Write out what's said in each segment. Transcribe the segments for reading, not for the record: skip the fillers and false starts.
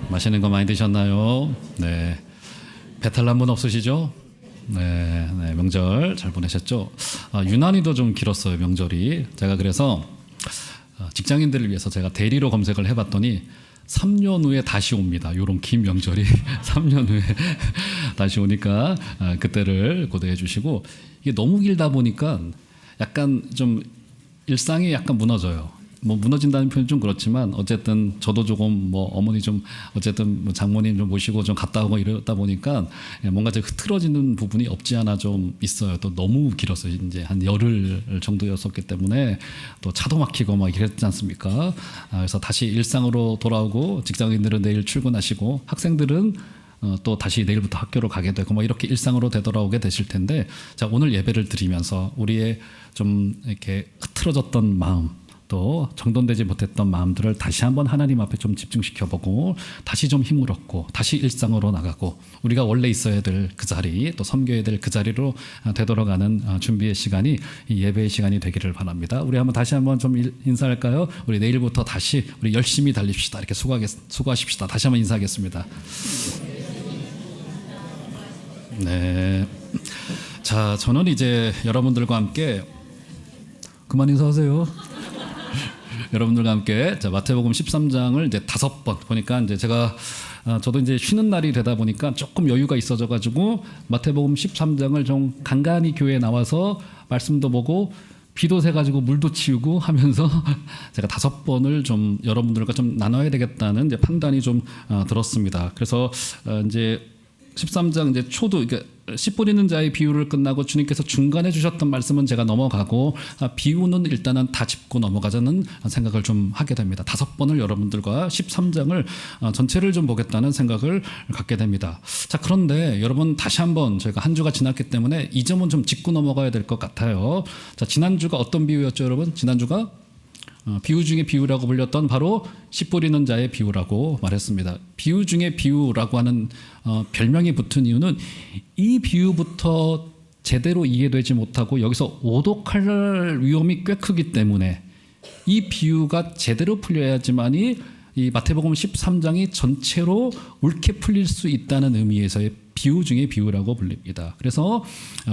맛있는 거 많이 드셨나요? 네. 배탈 난 분 없으시죠? 네, 네, 명절 잘 보내셨죠? 유난히도 좀 길었어요, 명절이. 제가 그래서 직장인들을 위해서 제가 대리로 검색을 해봤더니 3년 후에 다시 옵니다. 요런 긴 명절이 3년 후에 다시 오니까 그때를 고대해 주시고, 이게 너무 길다 보니까 약간 좀 일상이 약간 무너져요. 뭐 무너진다는 표현 좀 그렇지만 어쨌든 저도 조금 뭐 어머니 좀 어쨌든 뭐 장모님 좀 모시고 좀 갔다 오고 이러다 보니까 뭔가 좀 흐트러지는 부분이 없지 않아 좀 있어요. 또 너무 길었어요. 이제 한 열흘 정도였었기 때문에 또 차도 막히고 막 이랬지 않습니까? 그래서 다시 일상으로 돌아오고 직장인들은 내일 출근하시고 학생들은 또 다시 내일부터 학교로 가게 되고 뭐 이렇게 일상으로 되돌아오게 되실 텐데, 자, 오늘 예배를 드리면서 우리의 좀 이렇게 흐트러졌던 마음, 또 정돈되지 못했던 마음들을 다시 한번 하나님 앞에 좀 집중시켜보고 다시 좀 힘을 얻고 다시 일상으로 나가고 우리가 원래 있어야 될 그 자리, 또 섬겨야 될 그 자리로 되돌아가는 준비의 시간이 이 예배의 시간이 되기를 바랍니다. 우리 한번 다시 한번 좀 인사할까요? 우리 내일부터 다시 우리 열심히 달립시다. 이렇게 수고하십시다. 다시 한번 인사하겠습니다. 네. 자, 저는 이제 여러분들과 함께 그만 인사하세요. 여러분들과 함께 자, 마태복음 13장을 이제 5번 보니까 이제 제가 저도 이제 쉬는 날이 되다 보니까 조금 여유가 있어져 가지고 마태복음 13장을 좀 간간히 교회에 나와서 말씀도 보고 비도 새 가지고 물도 치우고 하면서 제가 5번을 좀 여러분들과 좀 나눠야 되겠다는 이제 판단이 좀 들었습니다. 그래서 이제 13장 이제 초도 그러니까 씨 뿌리는 자의 비유를 끝나고 주님께서 중간에 주셨던 말씀은 제가 넘어가고 비유는 일단은 다 짚고 넘어가자는 생각을 좀 하게 됩니다. 5번을 여러분들과 13장을 전체를 좀 보겠다는 생각을 갖게 됩니다. 자, 그런데 여러분 다시 한번 저희가 한 주가 지났기 때문에 이 점은 좀 짚고 넘어가야 될 것 같아요. 자, 지난주가 어떤 비유였죠, 여러분? 지난주가 비유 중에 비유라고 불렸던 바로 씨 뿌리는 자의 비유라고 말했습니다. 비유 중에 비유라고 하는 별명이 붙은 이유는 이 비유부터 제대로 이해되지 못하고 여기서 오독할 위험이 꽤 크기 때문에 이 비유가 제대로 풀려야지만이 이 마태복음 13장이 전체로 옳게 풀릴 수 있다는 의미에서의 비유 중에 비유라고 불립니다. 그래서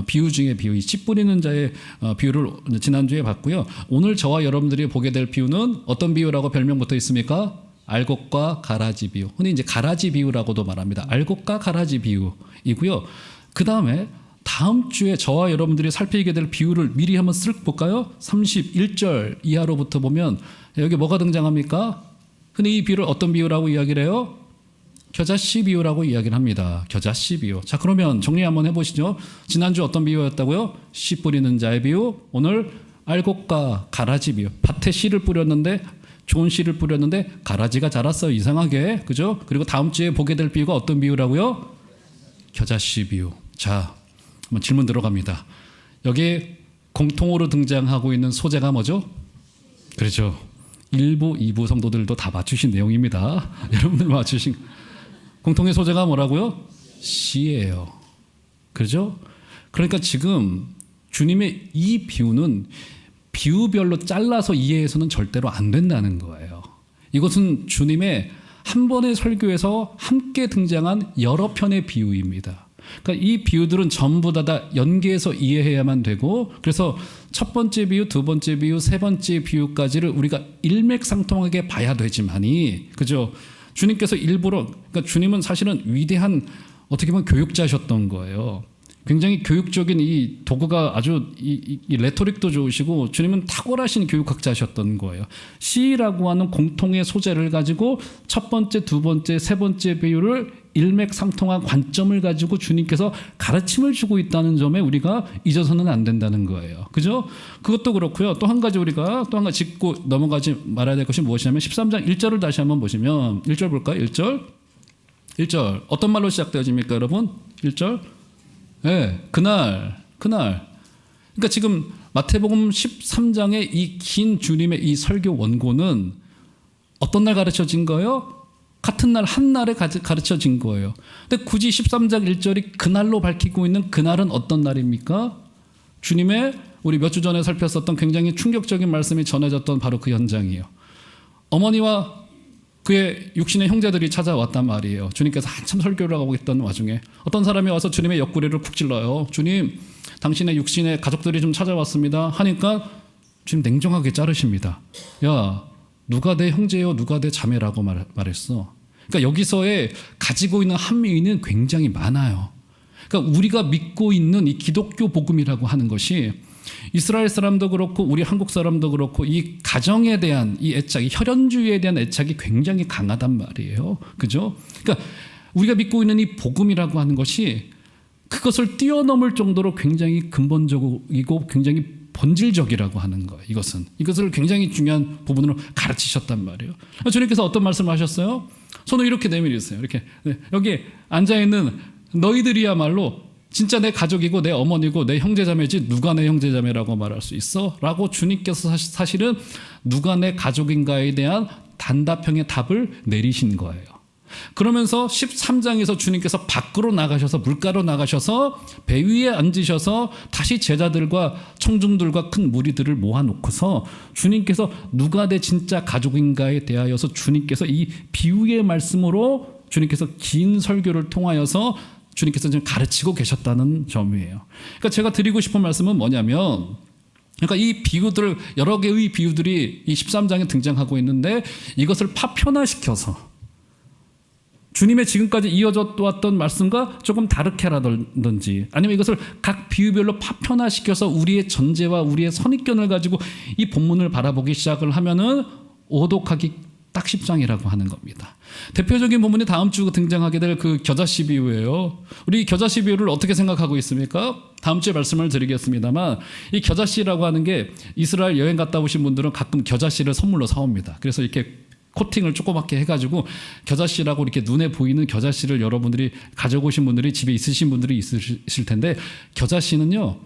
비유 중에 비유, 이 씨 뿌리는 자의 비유를 지난주에 봤고요. 오늘 저와 여러분들이 보게 될 비유는 어떤 비유라고 별명 붙어 있습니까? 알곡과 가라지 비유. 흔히 이제 가라지 비유라고도 말합니다. 알곡과 가라지 비유이고요. 그 다음에 다음 주에 저와 여러분들이 살피게 될 비유를 미리 한번 쓱 볼까요? 31절 이하로부터 보면 여기 뭐가 등장합니까? 흔히 이 비유를 어떤 비유라고 이야기를 해요? 겨자씨 비유라고 이야기를 합니다. 겨자씨 비유. 자, 그러면 정리 한번 해보시죠. 지난주 어떤 비유였다고요? 씨 뿌리는 자의 비유. 오늘 알곡과 가라지 비유. 밭에 씨를 뿌렸는데 좋은 씨를 뿌렸는데 가라지가 자랐어요. 이상하게. 그죠? 그리고 다음 주에 보게 될 비유가 어떤 비유라고요? 겨자씨 비유. 자, 한번 질문 들어갑니다. 여기 공통으로 등장하고 있는 소재가 뭐죠? 그렇죠. 1부, 2부 성도들도 다 맞추신 내용입니다. 여러분들 맞추신 공통의 소재가 뭐라고요? 씨예요. 그렇죠? 그러니까 지금 주님의 이 비유는 비유별로 잘라서 이해해서는 절대로 안 된다는 거예요. 이것은 주님의 한 번의 설교에서 함께 등장한 여러 편의 비유입니다. 그러니까 이 비유들은 전부 다 연계해서 이해해야만 되고, 그래서 첫 번째 비유, 두 번째 비유, 세 번째 비유까지를 우리가 일맥상통하게 봐야 되지만이, 그죠? 주님께서 일부러, 그러니까 주님은 사실은 위대한 어떻게 보면 교육자셨던 거예요. 굉장히 교육적인 이 도구가 아주 이 레토릭도 좋으시고 주님은 탁월하신 교육학자셨던 거예요. 시라고 하는 공통의 소재를 가지고 첫 번째, 두 번째, 세 번째 비유를 일맥상통한 관점을 가지고 주님께서 가르침을 주고 있다는 점에 우리가 잊어서는 안 된다는 거예요. 그죠? 그것도 그렇고요. 또 한 가지 우리가 또 한 가지 짚고 넘어가지 말아야 될 것이 무엇이냐면 13장 1절을 다시 한번 보시면 1절 볼까요? 1절 어떤 말로 시작되어집니까, 여러분? 1절 네, 그날. 그러니까 지금 마태복음 13장의 이 긴 주님의 이 설교 원고는 어떤 날 가르쳐진 거예요? 같은 날 한 날에 가르쳐진 거예요. 근데 굳이 13장 1절이 그날로 밝히고 있는 그날은 어떤 날입니까? 주님의 우리 몇 주 전에 살폈었던 굉장히 충격적인 말씀이 전해졌던 바로 그 현장이에요. 어머니와 그의 육신의 형제들이 찾아왔단 말이에요. 주님께서 한참 설교를 하고 있던 와중에 어떤 사람이 와서 주님의 옆구리를 쿡 찔러요. 주님, 당신의 육신의 가족들이 좀 찾아왔습니다 하니까 주님 냉정하게 자르십니다. 야, 누가 내 형제요, 누가 내 자매라고 말했어. 그러니까 여기서의 가지고 있는 한미의는 굉장히 많아요. 그러니까 우리가 믿고 있는 이 기독교 복음이라고 하는 것이 이스라엘 사람도 그렇고 우리 한국 사람도 그렇고 이 가정에 대한 이 애착, 이 혈연주의에 대한 애착이 굉장히 강하단 말이에요. 그죠? 그러니까 우리가 믿고 있는 이 복음이라고 하는 것이 그것을 뛰어넘을 정도로 굉장히 근본적이고 굉장히 본질적이라고 하는 거예요. 이것을 굉장히 중요한 부분으로 가르치셨단 말이에요. 주님께서 어떤 말씀을 하셨어요? 손을 이렇게 내밀으세요. 이렇게 여기 앉아있는 너희들이야말로 진짜 내 가족이고 내 어머니고 내 형제자매지 누가 내 형제자매라고 말할 수 있어? 라고 주님께서 사실은 누가 내 가족인가에 대한 단답형의 답을 내리신 거예요. 그러면서 13장에서 주님께서 밖으로 나가셔서 물가로 나가셔서 배 위에 앉으셔서 다시 제자들과 청중들과 큰 무리들을 모아놓고서 주님께서 누가 내 진짜 가족인가에 대하여서 주님께서 이 비유의 말씀으로 주님께서 긴 설교를 통하여서 주님께서 지금 가르치고 계셨다는 점이에요. 그러니까 제가 드리고 싶은 말씀은 뭐냐면, 그러니까 이 비유들, 여러 개의 비유들이 이 13장에 등장하고 있는데 이것을 파편화시켜서 주님의 지금까지 이어져 왔던 말씀과 조금 다르게라든지 아니면 이것을 각 비유별로 파편화시켜서 우리의 전제와 우리의 선입견을 가지고 이 본문을 바라보기 시작을 하면은 오독하기 딱 10장이라고 하는 겁니다. 대표적인 부분이 다음 주 등장하게 될 그 겨자씨 비유예요. 우리 겨자씨 비유를 어떻게 생각하고 있습니까? 다음 주에 말씀을 드리겠습니다만 이 겨자씨라고 하는 게 이스라엘 여행 갔다 오신 분들은 가끔 겨자씨를 선물로 사옵니다. 그래서 이렇게 코팅을 조그맣게 해가지고 겨자씨라고 이렇게 눈에 보이는 겨자씨를 여러분들이 가져오신 분들이 집에 있으신 분들이 있으실 텐데 겨자씨는요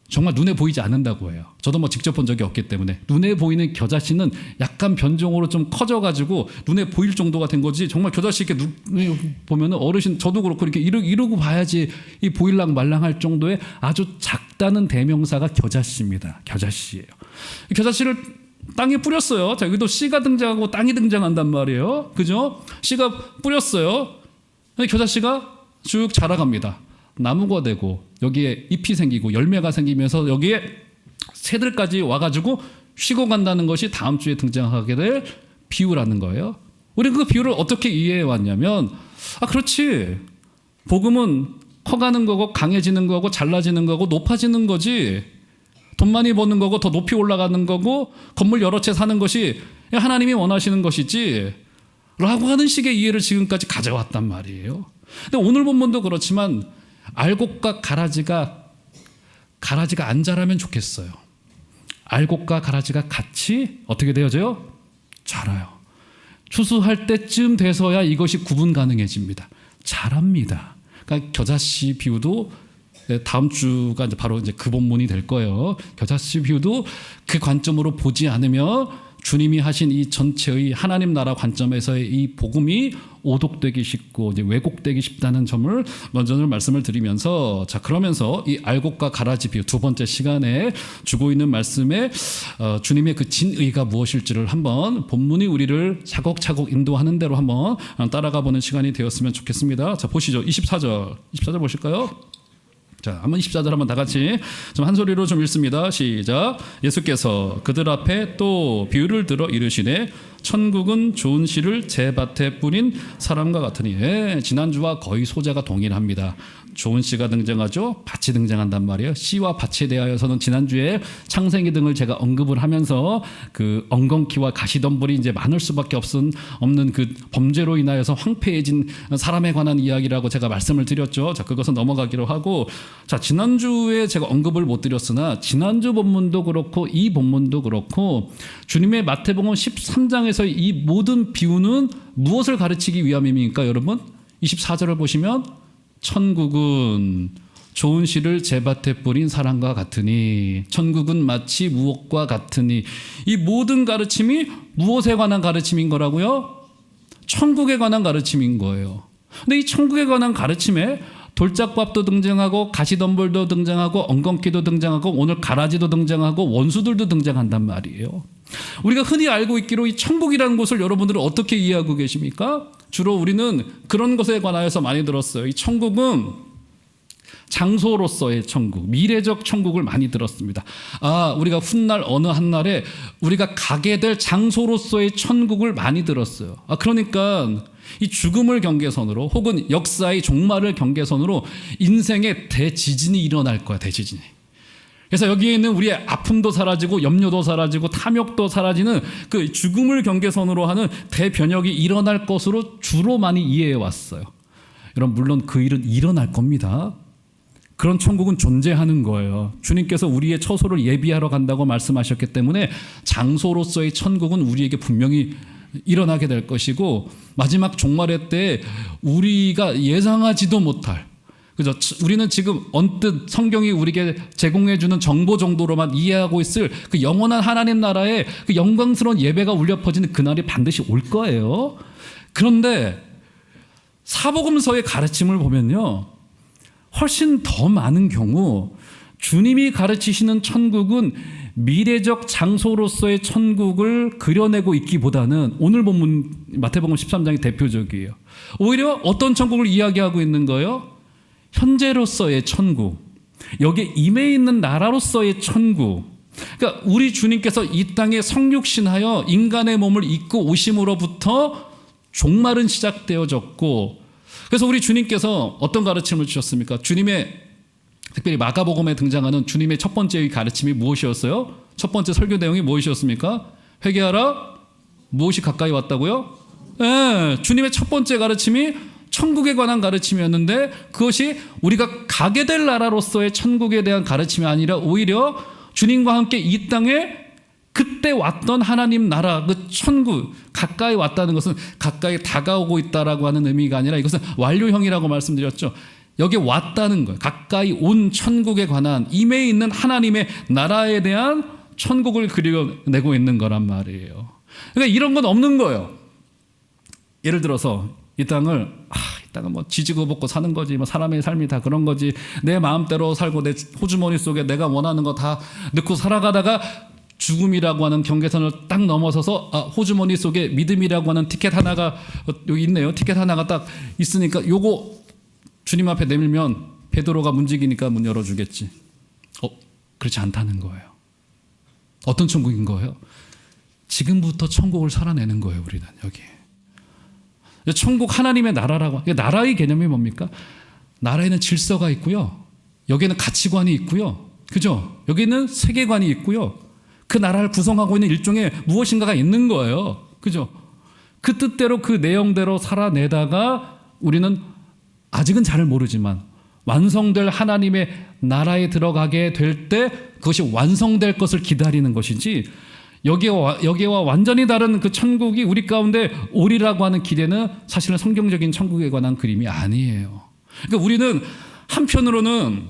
정말 눈에 보이지 않는다고 해요. 저도 뭐 직접 본 적이 없기 때문에 눈에 보이는 겨자씨는 약간 변종으로 좀 커져가지고 눈에 보일 정도가 된 거지 정말 겨자씨 이렇게 눈에 보면은 어르신 저도 그렇고 이렇게 이러고 봐야지 이 보일랑 말랑할 정도의 아주 작다는 대명사가 겨자씨입니다. 겨자씨예요. 겨자씨를 땅에 뿌렸어요. 자, 여기도 씨가 등장하고 땅이 등장한단 말이에요. 그죠? 씨가 뿌렸어요. 겨자씨가 쭉 자라갑니다. 나무가 되고 여기에 잎이 생기고 열매가 생기면서 여기에 새들까지 와가지고 쉬고 간다는 것이 다음 주에 등장하게 될 비유라는 거예요. 우리는 그 비유를 어떻게 이해해 왔냐면 그렇지. 복음은 커가는 거고 강해지는 거고 잘나지는 거고 높아지는 거지. 돈 많이 버는 거고 더 높이 올라가는 거고 건물 여러 채 사는 것이 하나님이 원하시는 것이지 라고 하는 식의 이해를 지금까지 가져왔단 말이에요. 근데 오늘 본문도 그렇지만 알곡과 가라지가 안 자라면 좋겠어요. 알곡과 가라지가 같이 어떻게 되어져요? 자라요. 추수할 때쯤 돼서야 이것이 구분 가능해집니다. 자랍니다. 그러니까 겨자씨 비유도 다음 주가 이제 바로 이제 그 본문이 될 거예요. 겨자씨 비유도 그 관점으로 보지 않으면 주님이 하신 이 전체의 하나님 나라 관점에서의 이 복음이 오독되기 쉽고 이제 왜곡되기 쉽다는 점을 먼저 말씀을 드리면서 자 그러면서 이 알곡과 가라지 비유 두 번째 시간에 주고 있는 말씀에 주님의 그 진의가 무엇일지를 한번 본문이 우리를 차곡차곡 인도하는 대로 한번 따라가 보는 시간이 되었으면 좋겠습니다. 자 보시죠. 24절 보실까요? 자, 한번 24절 한번 다 같이 좀 한 소리로 좀 읽습니다. 시작. 예수께서 그들 앞에 또 비유를 들어 이르시되 천국은 좋은 씨를 제 밭에 뿌린 사람과 같으니 지난주와 거의 소재가 동일합니다. 좋은 씨가 등장하죠. 밭이 등장한단 말이에요. 씨와 밭에 대하여서는 지난주에 창세기 등을 제가 언급을 하면서 그 엉겅퀴와 가시덤불이 이제 많을 수밖에 없는 그 범죄로 인하여서 황폐해진 사람에 관한 이야기라고 제가 말씀을 드렸죠. 자, 그것은 넘어가기로 하고 자, 지난주에 제가 언급을 못 드렸으나 지난주 본문도 그렇고 이 본문도 그렇고 주님의 마태복음 13장에서 이 모든 비유는 무엇을 가르치기 위함입니까, 여러분? 24절을 보시면 천국은 좋은 씨를 제 밭에 뿌린 사람과 같으니 천국은 마치 무엇과 같으니 이 모든 가르침이 무엇에 관한 가르침인 거라고요? 천국에 관한 가르침인 거예요. 근데 이 천국에 관한 가르침에 돌짝밥도 등장하고 가시덤불도 등장하고 엉겅퀴도 등장하고 오늘 가라지도 등장하고 원수들도 등장한단 말이에요. 우리가 흔히 알고 있기로 이 천국이라는 곳을 여러분들은 어떻게 이해하고 계십니까? 주로 우리는 그런 것에 관하여서 많이 들었어요. 이 천국은 장소로서의 천국, 미래적 천국을 많이 들었습니다. 우리가 훗날 어느 한날에 우리가 가게 될 장소로서의 천국을 많이 들었어요. 그러니까 이 죽음을 경계선으로 혹은 역사의 종말을 경계선으로 인생의 대지진이 일어날 거야, 대지진이. 그래서 여기에 있는 우리의 아픔도 사라지고 염려도 사라지고 탐욕도 사라지는 그 죽음을 경계선으로 하는 대변혁이 일어날 것으로 주로 많이 이해해 왔어요. 여러분, 물론 그 일은 일어날 겁니다. 그런 천국은 존재하는 거예요. 주님께서 우리의 처소를 예비하러 간다고 말씀하셨기 때문에 장소로서의 천국은 우리에게 분명히 일어나게 될 것이고, 마지막 종말의 때 우리가 예상하지도 못할, 그죠? 우리는 지금 언뜻 성경이 우리에게 제공해 주는 정보 정도로만 이해하고 있을 그 영원한 하나님 나라의 그 영광스러운 예배가 울려 퍼지는 그날이 반드시 올 거예요. 그런데 사복음서의 가르침을 보면요, 훨씬 더 많은 경우 주님이 가르치시는 천국은 미래적 장소로서의 천국을 그려내고 있기보다는, 오늘 본문 마태복음 13장이 대표적이에요. 오히려 어떤 천국을 이야기하고 있는 거예요? 현재로서의 천국, 여기에 임해 있는 나라로서의 천국. 그러니까 우리 주님께서 이 땅에 성육신하여 인간의 몸을 입고 오심으로부터 종말은 시작되어졌고, 그래서 우리 주님께서 어떤 가르침을 주셨습니까? 주님의, 특별히 마가복음에 등장하는 주님의 첫 번째 가르침이 무엇이었어요? 첫 번째 설교 내용이 무엇이었습니까? 회개하라. 무엇이 가까이 왔다고요? 네, 주님의 첫 번째 가르침이 천국에 관한 가르침이었는데, 그것이 우리가 가게 될 나라로서의 천국에 대한 가르침이 아니라 오히려 주님과 함께 이 땅에 그때 왔던 하나님 나라, 그 천국 가까이 왔다는 것은 가까이 다가오고 있다라고 하는 의미가 아니라 이것은 완료형이라고 말씀드렸죠. 여기 왔다는 거예요. 가까이 온 천국에 관한, 임해 있는 하나님의 나라에 대한 천국을 그려내고 있는 거란 말이에요. 그러니까 이런 건 없는 거예요. 예를 들어서 이 땅은 뭐 지지고 볶고 사는 거지, 뭐 사람의 삶이 다 그런 거지, 내 마음대로 살고 내 호주머니 속에 내가 원하는 거 다 넣고 살아가다가 죽음이라고 하는 경계선을 딱 넘어서서 호주머니 속에 믿음이라고 하는 티켓 하나가 여기 있네요. 티켓 하나가 딱 있으니까 요거 주님 앞에 내밀면 베드로가 문지기니까 문 열어주겠지. 그렇지 않다는 거예요. 어떤 천국인 거예요? 지금부터 천국을 살아내는 거예요. 우리는 여기 천국, 하나님의 나라라고. 나라의 개념이 뭡니까? 나라에는 질서가 있고요, 여기에는 가치관이 있고요, 그죠? 여기는 세계관이 있고요, 그 나라를 구성하고 있는 일종의 무엇인가가 있는 거예요, 그죠? 그 뜻대로 그 내용대로 살아내다가 우리는 아직은 잘 모르지만 완성될 하나님의 나라에 들어가게 될 때 그것이 완성될 것을 기다리는 것이지, 여기와 완전히 다른 그 천국이 우리 가운데 오리라고 하는 기대는 사실은 성경적인 천국에 관한 그림이 아니에요. 그러니까 우리는 한편으로는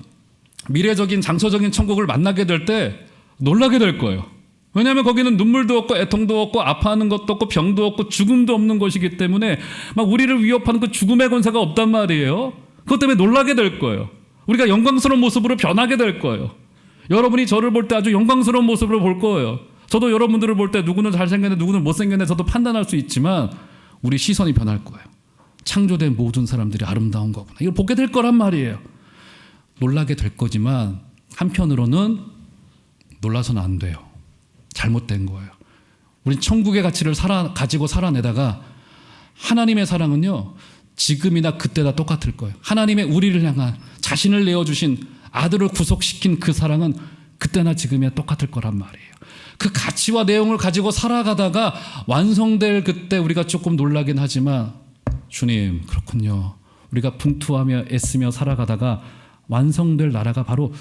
미래적인 장소적인 천국을 만나게 될 때 놀라게 될 거예요. 왜냐하면 거기는 눈물도 없고 애통도 없고 아파하는 것도 없고 병도 없고 죽음도 없는 것이기 때문에 막 우리를 위협하는 그 죽음의 권세가 없단 말이에요. 그것 때문에 놀라게 될 거예요. 우리가 영광스러운 모습으로 변하게 될 거예요. 여러분이 저를 볼 때 아주 영광스러운 모습으로 볼 거예요. 저도 여러분들을 볼 때 누구는 잘생겼네, 누구는 못생겼네, 저도 판단할 수 있지만 우리 시선이 변할 거예요. 창조된 모든 사람들이 아름다운 거구나, 이걸 보게 될 거란 말이에요. 놀라게 될 거지만 한편으로는 놀라서는 안 돼요. 잘못된 거예요. 우린 천국의 가치를 가지고 살아내다가 하나님의 사랑은요, 지금이나 그때나 똑같을 거예요. 하나님의 우리를 향한 자신을 내어주신 아들을 구속시킨 그 사랑은 그때나 지금이나 똑같을 거란 말이에요. 그 가치와 내용을 가지고 살아가다가 완성될 그때 우리가 조금 놀라긴 하지만, 주님 그렇군요, 우리가 분투하며 애쓰며 살아가다가 완성될 나라가 바로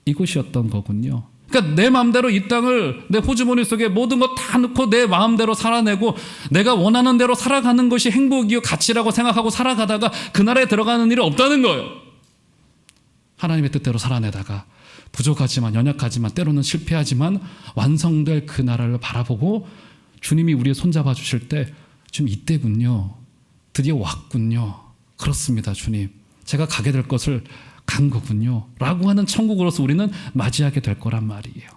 이곳이었던 거군요. 그러니까 내 마음대로 이 땅을, 내 호주머니 속에 모든 것 다 넣고 내 마음대로 살아내고 내가 원하는 대로 살아가는 것이 행복이요 가치라고 생각하고 살아가다가 그 나라에 들어가는 일이 없다는 거예요. 하나님의 뜻대로 살아내다가 부족하지만, 연약하지만, 때로는 실패하지만 완성될 그 나라를 바라보고 주님이 우리의 손잡아 주실 때, 지금 이때군요, 드디어 왔군요, 그렇습니다 주님, 제가 가게 될 것을 간 거군요 라고 하는 천국으로서 우리는 맞이하게 될 거란 말이에요.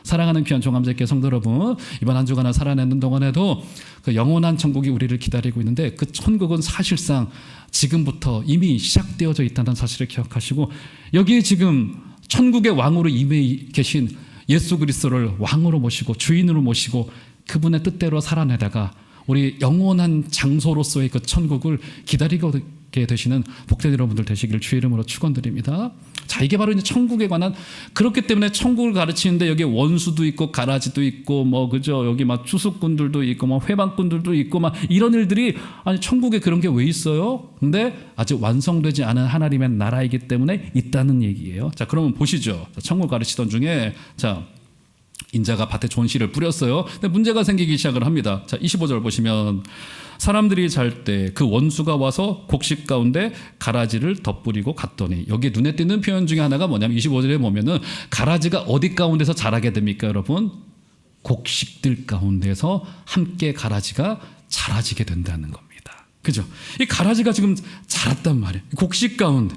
사랑하는 귀한 종감제께 성도 여러분, 이번 한 주간을 살아내는 동안에도 그 영원한 천국이 우리를 기다리고 있는데 그 천국은 사실상 지금부터 이미 시작되어져 있다는 사실을 기억하시고, 여기에 지금 천국의 왕으로 임해 계신 예수 그리스도를 왕으로 모시고 주인으로 모시고 그분의 뜻대로 살아내다가 우리 영원한 장소로서의 그 천국을 기다리게 되시는 복된 여러분들 되시기를 주의 이름으로 축원드립니다. 자, 이게 바로 이제 천국에 관한, 그렇기 때문에 천국을 가르치는데 여기 원수도 있고 가라지도 있고 뭐 그죠, 여기 막 추수꾼들도 있고 뭐 회방꾼들도 있고 막 이런 일들이, 아니 천국에 그런 게 왜 있어요? 근데 아직 완성되지 않은 하나님의 나라이기 때문에 있다는 얘기예요. 자, 그러면 보시죠. 천국 가르치던 중에 자, 인자가 밭에 좋은 씨를 뿌렸어요. 근데 문제가 생기기 시작을 합니다. 자, 25절 보시면 사람들이 잘 때 그 원수가 와서 곡식 가운데 가라지를 덧뿌리고 갔더니, 여기 눈에 띄는 표현 중에 하나가 뭐냐면 25절에 보면은 가라지가 어디 가운데서 자라게 됩니까 여러분? 곡식들 가운데서 함께 가라지가 자라지게 된다는 겁니다. 그죠? 이 가라지가 지금 자랐단 말이에요. 곡식 가운데.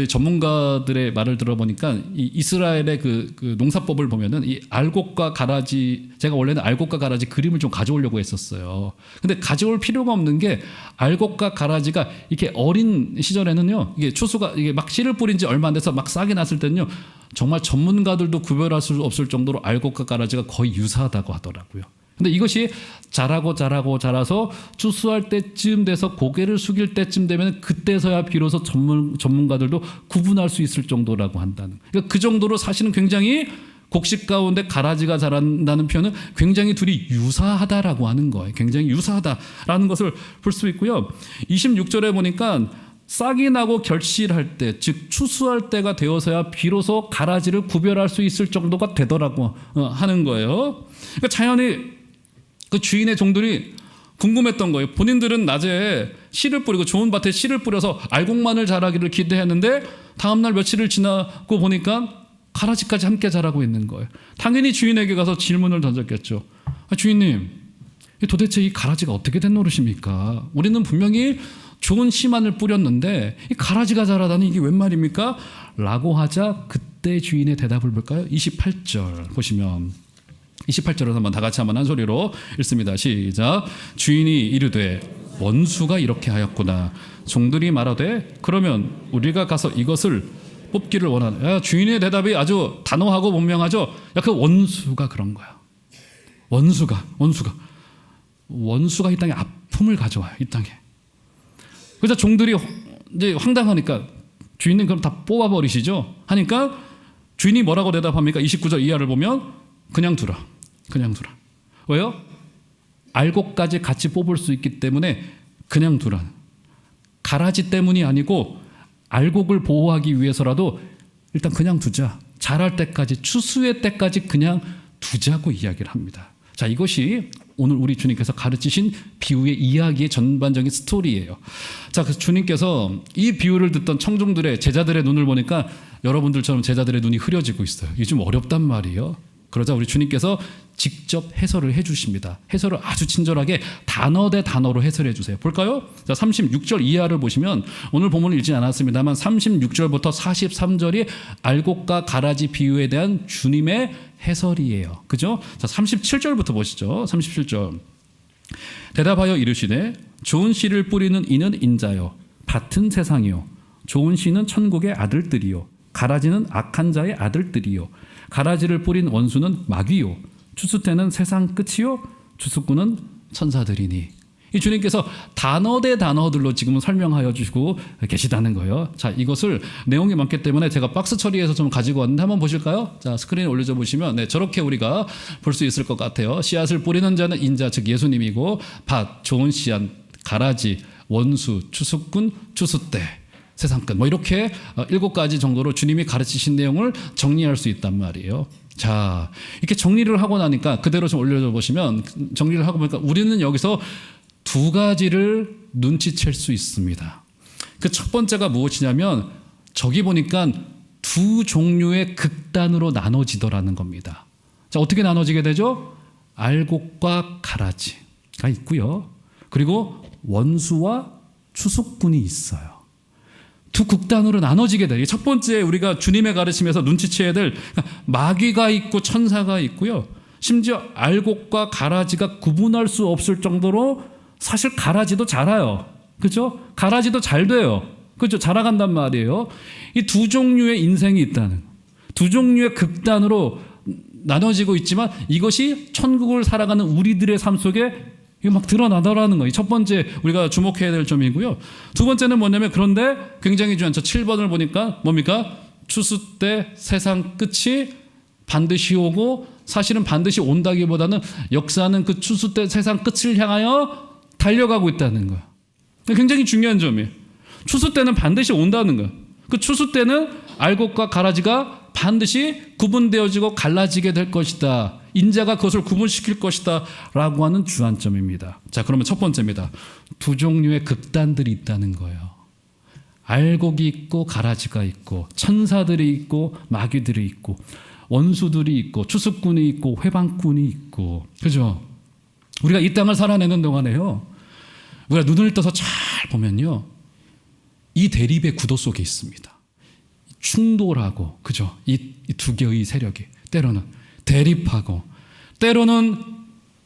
전문가들의 말을 들어보니까 이 이스라엘의 그 농사법을 보면은 이 알곡과 가라지, 제가 원래는 알곡과 가라지 그림을 좀 가져오려고 했었어요. 근데 가져올 필요가 없는 게, 알곡과 가라지가 이렇게 어린 시절에는요, 이게 추수가 이게 막 씨를 뿌린 지 얼마 안 돼서 막 싹이 났을 때는요, 정말 전문가들도 구별할 수 없을 정도로 알곡과 가라지가 거의 유사하다고 하더라고요. 근데 이것이 자라서 추수할 때쯤 돼서 고개를 숙일 때쯤 되면 그때서야 비로소 전문가들도 구분할 수 있을 정도라고 한다는. 그러니까 그 정도로 사실은 굉장히 곡식 가운데 가라지가 자란다는 표현은 굉장히 둘이 유사하다라고 하는 거예요. 굉장히 유사하다라는 것을 볼 수 있고요. 26절에 보니까 싹이 나고 결실할 때, 즉 추수할 때가 되어서야 비로소 가라지를 구별할 수 있을 정도가 되더라고 하는 거예요. 그러니까 자연히 그 주인의 종들이 궁금했던 거예요. 본인들은 낮에 씨를 뿌리고 좋은 밭에 씨를 뿌려서 알곡만을 자라기를 기대했는데 다음날 며칠을 지나고 보니까 가라지까지 함께 자라고 있는 거예요. 당연히 주인에게 가서 질문을 던졌겠죠. 주인님, 도대체 이 가라지가 어떻게 된 노릇입니까? 우리는 분명히 좋은 씨만을 뿌렸는데 이 가라지가 자라다니 이게 웬 말입니까? 라고 하자 그때 주인의 대답을 볼까요? 28절 보시면 28절을 한번 다 같이 한번 한 소리로 읽습니다. 시작. 주인이 이르되 원수가 이렇게 하였구나. 종들이 말하되 그러면 우리가 가서 이것을 뽑기를 원하는. 야, 주인의 대답이 아주 단호하고 분명하죠. 야, 그 원수가 그런 거야. 원수가 이 땅에 아픔을 가져와요. 이 땅에. 그래서 종들이 이제 황당하니까 주인님 그럼 다 뽑아버리시죠 하니까 주인이 뭐라고 대답합니까? 29절 이하를 보면 그냥 두라. 왜요? 알곡까지 같이 뽑을 수 있기 때문에 그냥 두라. 가라지 때문이 아니고 알곡을 보호하기 위해서라도 일단 그냥 두자. 자랄 때까지, 추수의 때까지 그냥 두자고 이야기를 합니다. 자, 이것이 오늘 우리 주님께서 가르치신 비유의 이야기의 전반적인 스토리예요. 자, 그래서 주님께서 이 비유를 듣던 청중들의 제자들의 눈을 보니까 여러분들처럼 제자들의 눈이 흐려지고 있어요. 이게 좀 어렵단 말이에요. 그러자 우리 주님께서 직접 해설을 해주십니다. 해설을 아주 친절하게 단어 대 단어로 해설해 주세요. 볼까요? 자, 36절 이하를 보시면 오늘 본문을 읽지 않았습니다만 36절부터 43절이 알곡과 가라지 비유에 대한 주님의 해설이에요. 그죠? 자, 37절부터 보시죠. 37절. 대답하여 이르시되 좋은 씨를 뿌리는 이는 인자요 밭은 세상이요 좋은 씨는 천국의 아들들이요 가라지는 악한 자의 아들들이요 가라지를 뿌린 원수는 마귀요 추수 때는 세상 끝이요 추수꾼은 천사들이니. 이 주님께서 단어 대 단어들로 지금 설명하여 주시고 계시다는 거예요. 자, 이것을 내용이 많기 때문에 제가 박스 처리해서 좀 가지고 왔는데 한번 보실까요? 자, 스크린에 올려줘 보시면 네, 저렇게 우리가 볼 수 있을 것 같아요. 씨앗을 뿌리는 자는 인자 즉 예수님이고 밭 좋은 씨앗 가라지 원수 추수꾼 추수때 세상 끝 뭐 이렇게 7가지 정도로 주님이 가르치신 내용을 정리할 수 있단 말이에요. 자, 이렇게 정리를 하고 나니까 그대로 좀 올려줘 보시면 정리를 하고 보니까 우리는 여기서 2가지를 눈치챌 수 있습니다. 그 첫 번째가 무엇이냐면 저기 보니까 2 종류의 극단으로 나눠지더라는 겁니다. 자, 어떻게 나눠지게 되죠? 알곡과 가라지가 있고요. 그리고 원수와 추수꾼이 있어요. 두 극단으로 나눠지게 돼요. 첫 번째 우리가 주님의 가르침에서 눈치채야 될 마귀가 있고 천사가 있고요. 심지어 알곡과 가라지가 구분할 수 없을 정도로 사실 가라지도 자라요. 그렇죠? 가라지도 잘 돼요. 그렇죠? 자라간단 말이에요. 이 두 종류의 인생이 있다는, 두 종류의 극단으로 나눠지고 있지만 이것이 천국을 살아가는 우리들의 삶 속에 이게 막 드러나더라는 거예요. 첫 번째 우리가 주목해야 될 점이고요. 두 번째는 뭐냐면, 그런데 굉장히 중요한 저 7번을 보니까 뭡니까? 추수 때 세상 끝이 반드시 오고, 사실은 반드시 온다기보다는 역사는 그 추수 때 세상 끝을 향하여 달려가고 있다는 거예요. 굉장히 중요한 점이에요. 추수 때는 반드시 온다는 거예요. 그 추수 때는 알곡과 가라지가 반드시 구분되어지고 갈라지게 될 것이다. 인자가 그것을 구분시킬 것이다 라고 하는 주안점입니다. 자, 그러면 첫 번째입니다. 두 종류의 극단들이 있다는 거예요. 알곡이 있고 가라지가 있고, 천사들이 있고 마귀들이 있고, 원수들이 있고, 추수꾼이 있고, 회방꾼이 있고. 그죠? 우리가 이 땅을 살아내는 동안에요, 우리가 눈을 떠서 잘 보면요, 이 대립의 구도 속에 있습니다. 충돌하고, 그죠? 이 두 개의 세력이 때로는 대립하고, 때로는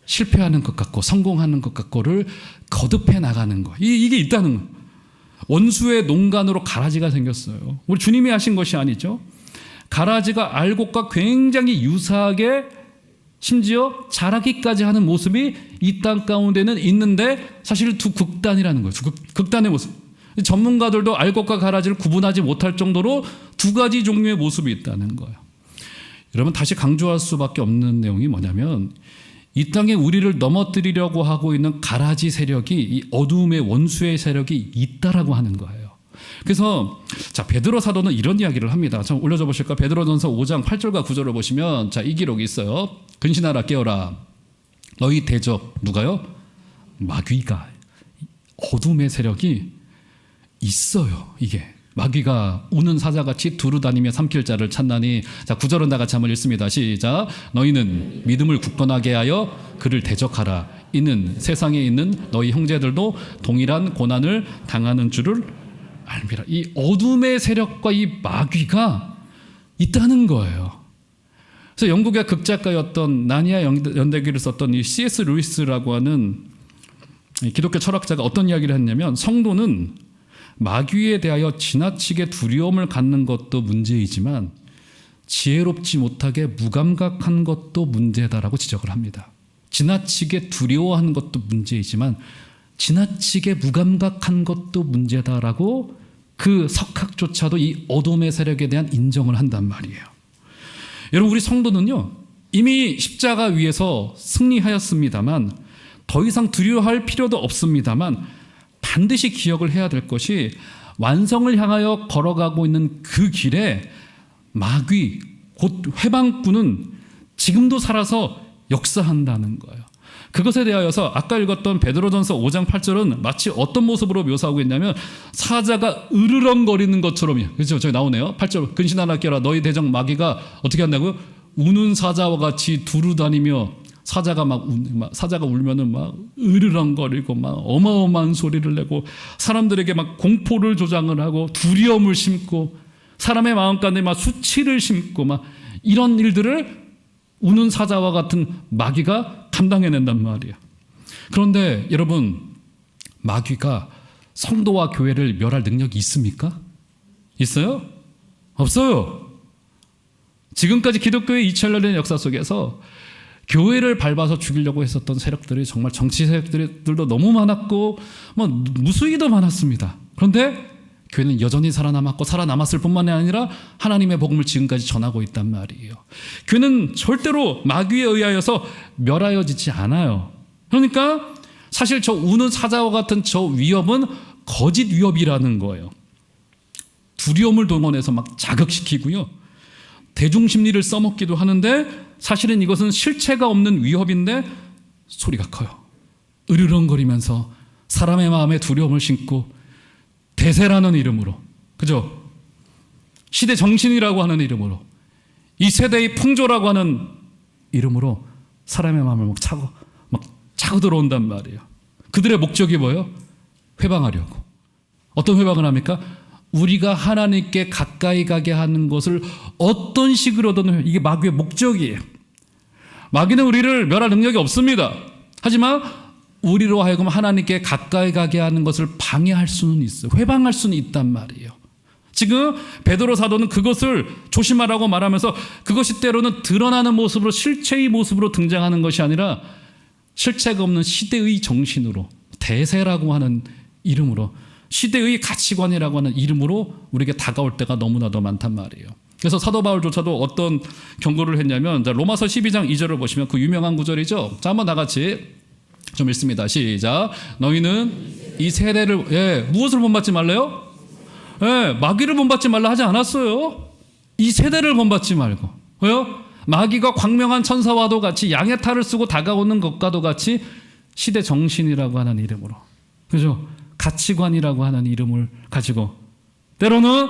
실패하는 것 같고 성공하는 것 같고를 거듭해 나가는 거. 이게 있다는 거. 원수의 농간으로 가라지가 생겼어요. 우리 주님이 하신 것이 아니죠. 가라지가 알곡과 굉장히 유사하게 심지어 자라기까지 하는 모습이 이 땅 가운데는 있는데, 사실 두 극단이라는 거예요. 두 극단의 모습. 전문가들도 알곡과 가라지를 구분하지 못할 정도로 두 가지 종류의 모습이 있다는 거예요. 여러분, 다시 강조할 수밖에 없는 내용이 뭐냐면, 이 땅에 우리를 넘어뜨리려고 하고 있는 가라지 세력이, 이 어둠의 원수의 세력이 있다라고 하는 거예요. 그래서 자, 베드로 사도는 이런 이야기를 합니다. 좀 올려줘 보실까? 베드로전서 5장 8절과 9절을 보시면, 자, 이 기록이 있어요. 근신하라, 깨어라. 너희 대적 누가요? 마귀가, 어둠의 세력이 있어요. 이게 마귀가 우는 사자같이 두루다니며 삼킬 자를 찾나니. 자, 9절은 다 같이 한번 읽습니다. 시작. 너희는 믿음을 굳건하게 하여 그를 대적하라. 이는 세상에 있는 너희 형제들도 동일한 고난을 당하는 줄을 알미라. 이 어둠의 세력과 이 마귀가 있다는 거예요. 그래서 영국의 극작가였던 나니아 연대기를 썼던 이 C.S. 루이스라고 하는 기독교 철학자가 어떤 이야기를 했냐면, 성도는 마귀에 대하여 지나치게 두려움을 갖는 것도 문제이지만 지혜롭지 못하게 무감각한 것도 문제다라고 지적을 합니다. 지나치게 두려워하는 것도 문제이지만 지나치게 무감각한 것도 문제다라고 그 석학조차도 이 어둠의 세력에 대한 인정을 한단 말이에요. 여러분, 우리 성도는요, 이미 십자가 위에서 승리하였습니다만, 더 이상 두려워할 필요도 없습니다만, 반드시 기억을 해야 될 것이, 완성을 향하여 걸어가고 있는 그 길에 마귀, 곧 회방꾼은 지금도 살아서 역사한다는 거예요. 그것에 대하여서 아까 읽었던 베드로전서 5장 8절은 마치 어떤 모습으로 묘사하고 있냐면, 사자가 으르렁거리는 것처럼이에요. 그렇죠? 저기 나오네요. 8절. 근신하라, 깨어라. 너희 대적 마귀가 어떻게 한다고요? 우는 사자와 같이 두루다니며, 사자가 사자가 울면은 막 으르렁거리고 막 어마어마한 소리를 내고, 사람들에게 막 공포를 조장을 하고 두려움을 심고, 사람의 마음 가운데 막 수치를 심고, 막 이런 일들을 우는 사자와 같은 마귀가 감당해낸단 말이에요. 그런데 여러분, 마귀가 성도와 교회를 멸할 능력이 있습니까? 있어요? 없어요. 지금까지 기독교의 2000년의 역사 속에서 교회를 밟아서 죽이려고 했었던 세력들이, 정말 정치 세력들도 너무 많았고 뭐 무수히도 많았습니다. 그런데 교회는 여전히 살아남았고, 살아남았을 뿐만이 아니라 하나님의 복음을 지금까지 전하고 있단 말이에요. 교회는 절대로 마귀에 의하여서 멸하여지지 않아요. 그러니까 사실 저 우는 사자와 같은 저 위협은 거짓 위협이라는 거예요. 두려움을 동원해서 막 자극시키고요, 대중심리를 써먹기도 하는데, 사실은 이것은 실체가 없는 위협인데 소리가 커요. 으르렁거리면서 사람의 마음에 두려움을 심고, 대세라는 이름으로, 그죠? 시대 정신이라고 하는 이름으로, 이 세대의 풍조라고 하는 이름으로 사람의 마음을 막 차고 들어온단 말이에요. 그들의 목적이 뭐예요? 회방하려고. 어떤 회방을 합니까? 우리가 하나님께 가까이 가게 하는 것을 어떤 식으로든, 이게 마귀의 목적이에요. 마귀는 우리를 멸할 능력이 없습니다. 하지만 우리로 하여금 하나님께 가까이 가게 하는 것을 방해할 수는 있어요. 회방할 수는 있단 말이에요. 지금 베드로 사도는 그것을 조심하라고 말하면서 그것이 때로는 드러나는 모습으로, 실체의 모습으로 등장하는 것이 아니라 실체가 없는 시대의 정신으로, 대세라고 하는 이름으로, 시대의 가치관이라고 하는 이름으로 우리에게 다가올 때가 너무나도 많단 말이에요. 그래서 사도 바울조차도 어떤 경고를 했냐면, 로마서 12장 2절을 보시면 그 유명한 구절이죠. 자, 한번 다 같이 좀 읽습니다. 시작. 너희는 이 세대를, 무엇을 본받지 말래요? 마귀를 본받지 말라 하지 않았어요. 이 세대를 본받지 말고. 왜요? 마귀가 광명한 천사와도 같이 양의 탈을 쓰고 다가오는 것과도 같이 시대 정신이라고 하는 이름으로, 그죠? 가치관이라고 하는 이름을 가지고, 때로는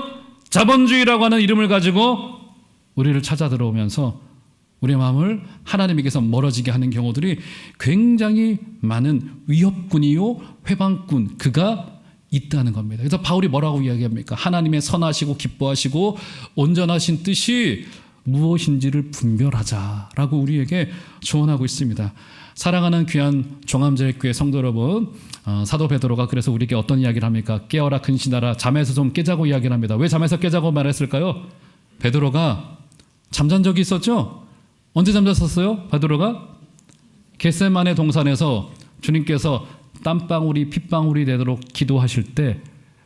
자본주의라고 하는 이름을 가지고 우리를 찾아 들어오면서 우리의 마음을 하나님에게서 멀어지게 하는 경우들이 굉장히 많은 위협군이요, 회방꾼, 그가 있다는 겁니다. 그래서 바울이 뭐라고 이야기합니까? 하나님의 선하시고 기뻐하시고 온전하신 뜻이 무엇인지를 분별하자라고 우리에게 조언하고 있습니다. 사랑하는 귀한 종암제일교회 성도 여러분, 사도 베드로가 그래서 우리에게 어떤 이야기를 합니까? 깨어라 근신하라, 잠에서 좀 깨자고 이야기를 합니다. 왜 잠에서 깨자고 말했을까요? 베드로가 잠잔 적이 있었죠? 언제 잠잤었어요? 베드로가 겟세마네 동산에서 주님께서 땀방울이 핏방울이 되도록 기도하실 때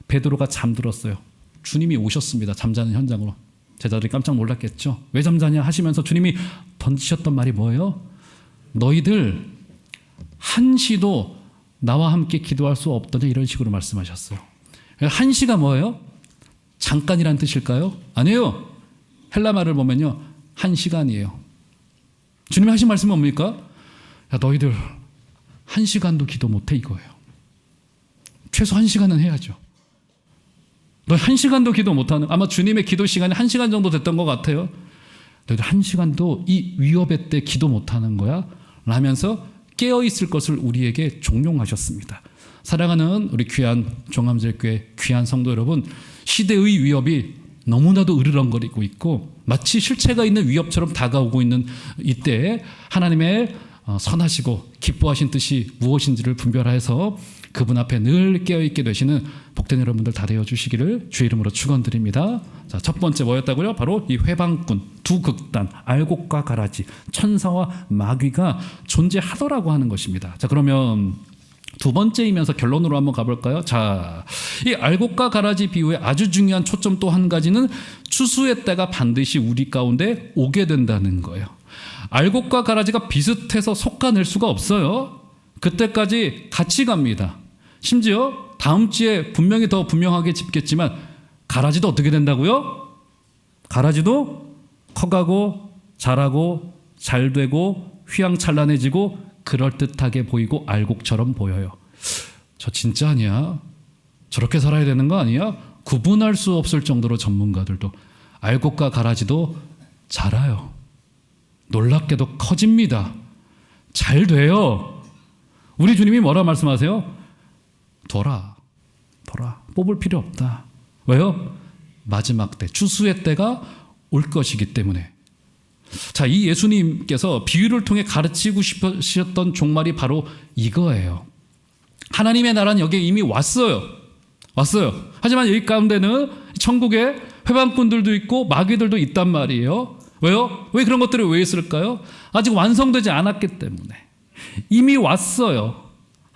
베드로가 잠들었어요. 주님이 오셨습니다. 잠자는 현장으로. 제자들이 깜짝 놀랐겠죠. 왜 잠자냐 하시면서 주님이 던지셨던 말이 뭐예요? 너희들 한시도 나와 함께 기도할 수 없더냐, 이런 식으로 말씀하셨어요. 한시가 뭐예요? 잠깐이란 뜻일까요? 아니에요. 헬라말을 보면요, 한 시간이에요. 주님이 하신 말씀은 뭡니까? 야, 너희들 한 시간도 기도 못해, 이거예요. 최소 한 시간은 해야죠. 너 한 시간도 기도 못하는, 아마 주님의 기도 시간이 한 시간 정도 됐던 것 같아요. 너희들 한 시간도 이 위협의 때 기도 못하는 거야? 라면서 깨어있을 것을 우리에게 종용하셨습니다. 사랑하는 우리 귀한 종암제일교회 귀한 성도 여러분, 시대의 위협이 너무나도 으르렁거리고 있고 마치 실체가 있는 위협처럼 다가오고 있는 이때에 하나님의 선하시고 기뻐하신 뜻이 무엇인지를 분별해서 그분 앞에 늘 깨어있게 되시는 복된 여러분들 다 되어주시기를 주의 이름으로 축원드립니다. 자, 첫 번째 뭐였다고요? 바로 이 회방꾼, 두 극단, 알곡과 가라지, 천사와 마귀가 존재하더라고 하는 것입니다. 자, 그러면 두 번째이면서 결론으로 한번 가볼까요? 자, 이 알곡과 가라지 비유의 아주 중요한 초점 또 한 가지는 추수의 때가 반드시 우리 가운데 오게 된다는 거예요. 알곡과 가라지가 비슷해서 솎아낼 수가 없어요. 그때까지 같이 갑니다. 심지어 다음 주에 분명히 더 분명하게 짚겠지만 가라지도 어떻게 된다고요? 가라지도 커가고 자라고 잘되고 휘황찬란해지고 그럴듯하게 보이고 알곡처럼 보여요. 저 진짜 아니야? 저렇게 살아야 되는 거 아니야? 구분할 수 없을 정도로 전문가들도 알곡과 가라지도 자라요. 놀랍게도 커집니다. 잘 돼요. 우리 주님이 뭐라 말씀하세요? 둬라. 뽑을 필요 없다. 왜요? 마지막 때, 추수의 때가 올 것이기 때문에. 자, 이 예수님께서 비유를 통해 가르치고 싶으셨던 종말이 바로 이거예요. 하나님의 나라는 여기에 이미 왔어요. 하지만 여기 가운데는 천국에 회방꾼들도 있고 마귀들도 있단 말이에요. 왜요? 왜 그런 것들이 왜 있을까요? 아직 완성되지 않았기 때문에. 이미 왔어요.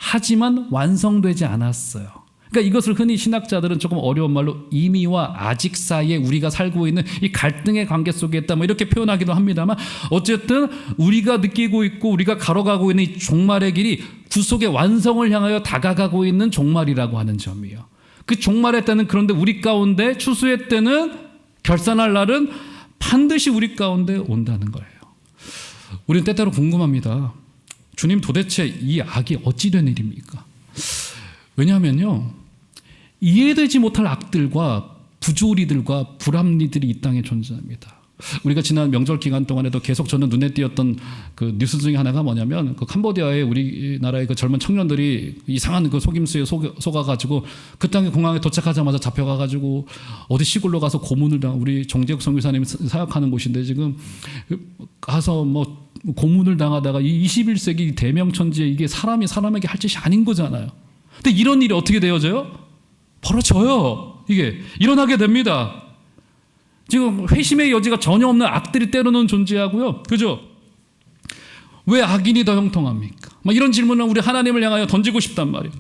하지만 완성되지 않았어요. 그러니까 이것을 흔히 신학자들은 조금 어려운 말로 이미와 아직 사이에 우리가 살고 있는 이 갈등의 관계 속에 있다, 뭐 이렇게 표현하기도 합니다만, 어쨌든 우리가 느끼고 있고 우리가 걸어가고 있는 이 종말의 길이 구속의 완성을 향하여 다가가고 있는 종말이라고 하는 점이에요. 그 종말의 때는, 그런데 우리 가운데 추수의 때는, 결산할 날은 반드시 우리 가운데 온다는 거예요. 우리는 때때로 궁금합니다. 주님, 도대체 이 악이 어찌 된 일입니까? 왜냐하면요, 이해되지 못할 악들과 부조리들과 불합리들이 이 땅에 존재합니다. 우리가 지난 명절 기간 동안에도 계속 저는 눈에 띄었던 그 뉴스 중에 하나가 뭐냐면 그 캄보디아의 우리나라의 그 젊은 청년들이 이상한 그 속임수에 속아가지고 그 땅에 공항에 도착하자마자 잡혀가가지고 어디 시골로 가서 고문을 우리 정재욱 선교사님이 사역하는 곳인데 지금 가서 뭐 고문을 당하다가 이 21세기 대명천지에 이게 사람이 사람에게 할 짓이 아닌 거잖아요. 근데 이런 일이 어떻게 되어져요? 벌어져요. 이게 일어나게 됩니다. 지금 회심의 여지가 전혀 없는 악들이 때로는 존재하고요. 그죠? 왜 악인이 더 형통합니까? 막 이런 질문을 우리 하나님을 향하여 던지고 싶단 말이에요.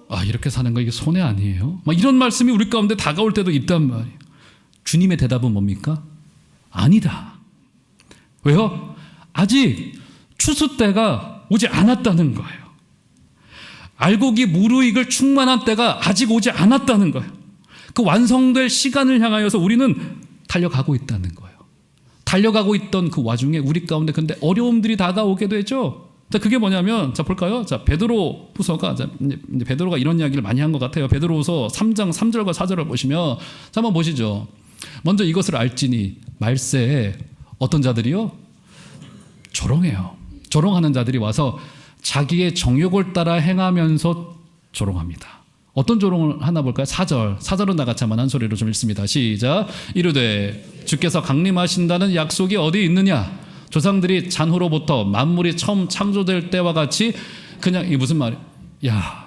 아, 이렇게 사는 거 이게 손해 아니에요? 막 이런 말씀이 우리 가운데 다가올 때도 있단 말이에요. 주님의 대답은 뭡니까? 아니다. 왜요? 아직 추수 때가 오지 않았다는 거예요. 알곡이 무르익을 충만한 때가 아직 오지 않았다는 거예요. 그 완성될 시간을 향하여서 우리는 달려가고 있다는 거예요. 달려가고 있던 그 와중에 우리 가운데 근데 어려움들이 다가오게 되죠. 자, 그게 뭐냐면, 자, 볼까요? 자, 베드로 후서가, 이제 베드로가 이런 이야기를 많이 한 것 같아요. 베드로 후서 3장 3절과 4절을 보시면, 자, 한번 보시죠. 먼저 이것을 알지니, 말세에 어떤 자들이요? 조롱해요. 조롱하는 자들이 와서 자기의 정욕을 따라 행하면서 조롱합니다. 어떤 조롱을 하나 볼까요? 4절은 다 같이 한번 한 소리로 좀 읽습니다. 시작. 이르되 주께서 강림하신다는 약속이 어디 있느냐? 조상들이 잔후로부터 만물이 처음 창조될 때와 같이 그냥 이 무슨 말이야?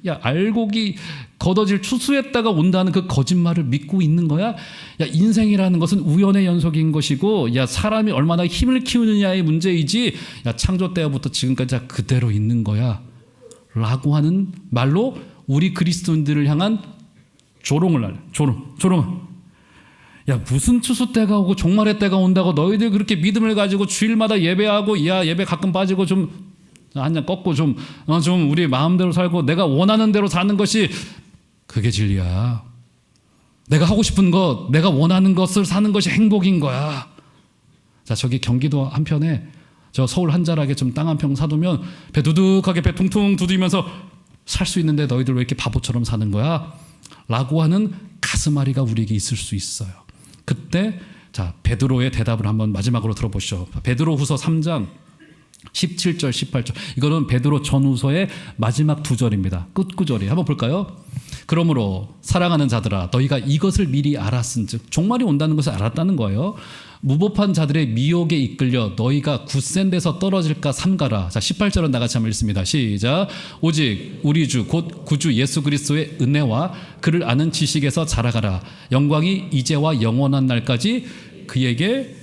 야 알곡이 걷어질 추수의 때가 온다는 그 거짓말을 믿고 있는 거야? 야, 인생이라는 것은 우연의 연속인 것이고, 야, 사람이 얼마나 힘을 키우느냐의 문제이지, 야, 창조 때부터 지금까지 그대로 있는 거야. 라고 하는 말로 우리 그리스도인들을 향한 조롱을 하려. 조롱. 야, 무슨 추수 때가 오고 종말의 때가 온다고 너희들 그렇게 믿음을 가지고 주일마다 예배하고, 야, 예배 가끔 빠지고 좀 한 잔 꺾고 좀 우리 마음대로 살고 내가 원하는 대로 사는 것이 그게 진리야. 내가 하고 싶은 것, 내가 원하는 것을 사는 것이 행복인 거야. 자, 저기 경기도 한편에 저 서울 한 자락에 좀 땅 한 평 사두면 배 두둑하게 배 퉁퉁 두드리면서 살 수 있는데 너희들 왜 이렇게 바보처럼 사는 거야? 라고 하는 가슴앓이가 우리에게 있을 수 있어요. 그때 자, 베드로의 대답을 한번 마지막으로 들어보시죠. 베드로 후서 3장 17절 18절. 이거는 베드로 전후서의 마지막 두 절입니다. 끝구절이. 한번 볼까요? 그러므로 사랑하는 자들아, 너희가 이것을 미리 알았은즉, 종말이 온다는 것을 알았다는 거예요. 무법한 자들의 미혹에 이끌려 너희가 굳센 데서 떨어질까 삼가라. 자, 18절은 나같이 한번 읽습니다. 시작. 오직 우리 주 곧 구주 예수 그리스도의 은혜와 그를 아는 지식에서 자라가라. 영광이 이제와 영원한 날까지 그에게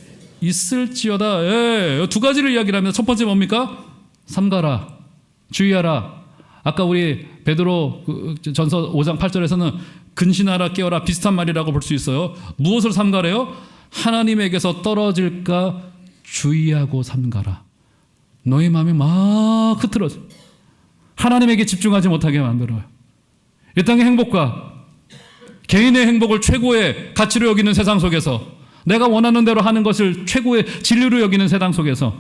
있을지어다. 예, 두 가지를 이야기를 합니다. 첫 번째 뭡니까? 삼가라, 주의하라. 아까 우리 베드로 전서 5장 8절에서는 근신하라, 깨어라 비슷한 말이라고 볼 수 있어요. 무엇을 삼가래요? 하나님에게서 떨어질까 주의하고 삼가라. 너희 마음이 막 흐트러져. 하나님에게 집중하지 못하게 만들어요. 이 땅의 행복과 개인의 행복을 최고의 가치로 여기는 세상 속에서, 내가 원하는 대로 하는 것을 최고의 진리로 여기는 세상 속에서,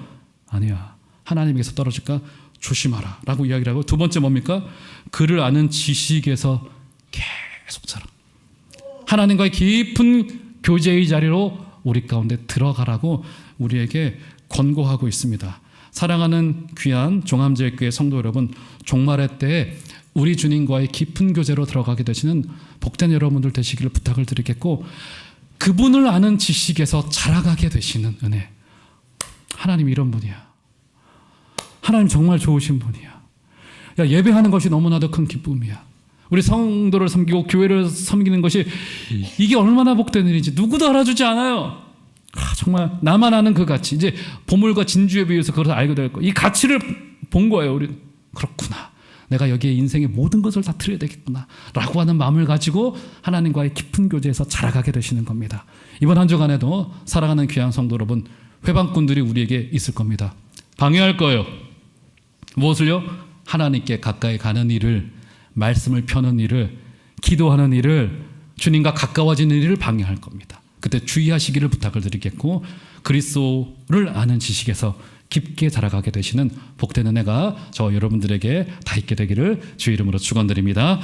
아니야, 하나님에게서 떨어질까 조심하라 라고 이야기를 하고, 두 번째 뭡니까? 그를 아는 지식에서 계속 자라. 하나님과의 깊은 교제의 자리로 우리 가운데 들어가라고 우리에게 권고하고 있습니다. 사랑하는 귀한 종암제일교회 성도 여러분, 종말의 때에 우리 주님과의 깊은 교제로 들어가게 되시는 복된 여러분들 되시기를 부탁을 드리겠고, 그분을 아는 지식에서 자라가게 되시는 은혜. 하나님 이런 분이야. 하나님 정말 좋으신 분이야. 야, 예배하는 것이 너무나도 큰 기쁨이야. 우리 성도를 섬기고 교회를 섬기는 것이 이게 얼마나 복된 일인지 누구도 알아주지 않아요. 정말 나만 아는 그 가치. 이제 보물과 진주에 비해서 그것을 알게 될 거예요. 이 가치를 본 거예요. 우리는 그렇구나. 내가 여기에 인생의 모든 것을 다 드려야 되겠구나 라고 하는 마음을 가지고 하나님과의 깊은 교제에서 자라가게 되시는 겁니다. 이번 한 주간에도 사랑하는 귀한 성도 여러분, 회방꾼들이 우리에게 있을 겁니다. 방해할 거예요. 무엇을요? 하나님께 가까이 가는 일을, 말씀을 펴는 일을, 기도하는 일을, 주님과 가까워지는 일을 방해할 겁니다. 그때 주의하시기를 부탁을 드리겠고, 그리스도를 아는 지식에서 깊게 자라가게 되시는 복된 은혜가 저 여러분들에게 다 있게 되기를 주의 이름으로 축원드립니다.